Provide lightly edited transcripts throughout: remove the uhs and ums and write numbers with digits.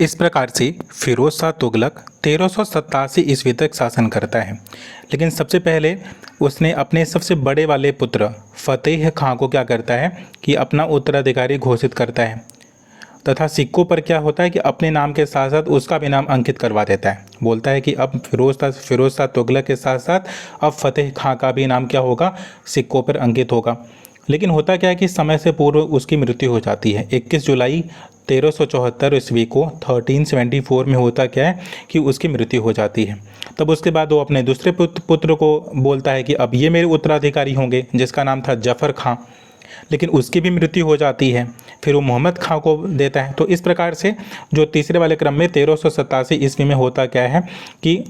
इस प्रकार से फिरोज शाह तुगलक 1387 ईस्वी तक शासन करता है। लेकिन सबसे पहले उसने अपने सबसे बड़े वाले पुत्र फतेह खां को क्या करता है कि अपना उत्तराधिकारी घोषित करता है तथा सिक्कों पर क्या होता है कि अपने नाम के साथ साथ उसका भी नाम अंकित करवा देता है। बोलता है कि अब फिरोज शाह तुगलक के साथ साथ अब फतेह खां का भी नाम क्या होगा, सिक्कों पर अंकित होगा। लेकिन होता क्या है कि समय से पूर्व उसकी मृत्यु हो जाती है। 21 जुलाई 1374 ईस्वी को 1374 में होता क्या है कि उसकी मृत्यु हो जाती है। तब उसके बाद वो अपने दूसरे पुत्र को बोलता है कि अब ये मेरे उत्तराधिकारी होंगे, जिसका नाम था जफ़र खां। लेकिन उसकी भी मृत्यु हो जाती है। फिर वो मोहम्मद खां को देता है। तो इस प्रकार से जो तीसरे वाले क्रम में 1387 ईस्वी में होता क्या है कि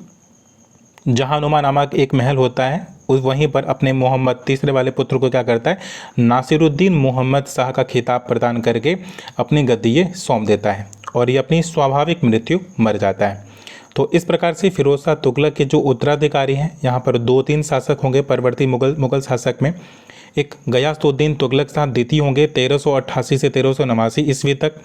जहानुमा नामक एक महल होता है, उस वहीं पर अपने मोहम्मद तीसरे वाले पुत्र को क्या करता है, नासिरुद्दीन मोहम्मद शाह का खिताब प्रदान करके अपनी गद्दी ये सौंप देता है और ये अपनी स्वाभाविक मृत्यु मर जाता है। तो इस प्रकार से फिरोज शाह तुगलक के जो उत्तराधिकारी हैं, यहाँ पर 2-3 शासक होंगे परवर्ती मुगल शासक में। एक गयासुद्दीन तुगलक शाह द्वितीय होंगे 1388 से 1389 ईस्वी तक,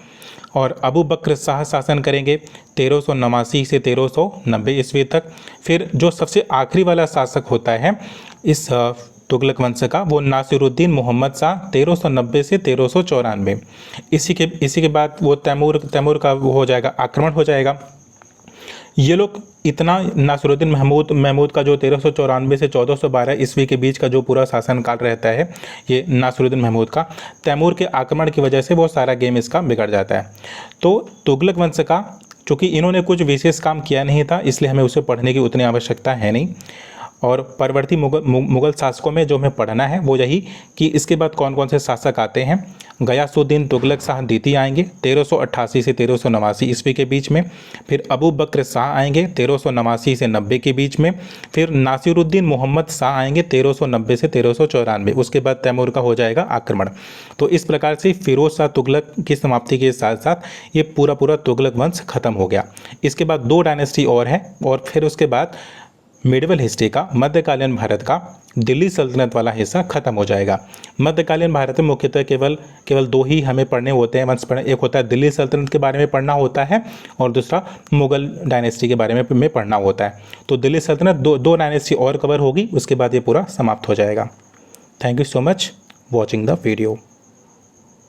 और अबू बकर शाह शासन करेंगे 1389 से 1390 ईस्वी तक। फिर जो सबसे आखिरी वाला शासक होता है इस तुगलक वंश का, वो नासिरुद्दीन मोहम्मद शाह 1390 से 1394। इसी के बाद वो तैमूर का वो हो जाएगा, आक्रमण हो जाएगा। ये लोग इतना नासिरुद्दीन महमूद का जो 1394 से 1412 ईस्वी के बीच का जो पूरा शासनकाल रहता है, ये नासिरुद्दीन महमूद का, तैमूर के आक्रमण की वजह से वो सारा गेम इसका बिगड़ जाता है। तो तुगलक वंश का चूँकि इन्होंने कुछ विशेष काम किया नहीं था, इसलिए हमें उसे पढ़ने की उतनी आवश्यकता है नहीं। और परवर्ती मुगल शासकों में जो हमें पढ़ना है वो यही कि इसके बाद कौन कौन से शासक आते हैं। गयासुद्दीन तुगलक शाह द्वितीय आएंगे 1388 से 1389 ईस्वी के बीच में। फिर अबू बकर शाह आएंगे 1389 से 90 के बीच में। फिर नासिरुद्दीन मोहम्मद शाह आएंगे 1390 से 1394। उसके बाद तैमूर का हो जाएगा आक्रमण। तो इस प्रकार से फिरोज शाह तुगलक की समाप्ति के साथ साथ ये पूरा तुगलक वंश खत्म हो गया। इसके बाद 2 डायनेस्टी और है, और फिर उसके बाद मिडिवल हिस्ट्री का मध्यकालीन भारत का दिल्ली सल्तनत वाला हिस्सा खत्म हो जाएगा। मध्यकालीन भारत में मुख्यतः केवल 2 ही हमें पढ़ने होते हैं वंश पढ़ने। एक होता है दिल्ली सल्तनत के बारे में पढ़ना होता है, और दूसरा मुगल डायनेस्टी के बारे में पढ़ना होता है। तो दिल्ली सल्तनत 2 डायनेस्टी और कवर होगी, उसके बाद ये पूरा समाप्त हो जाएगा। Thank you so much watching the video.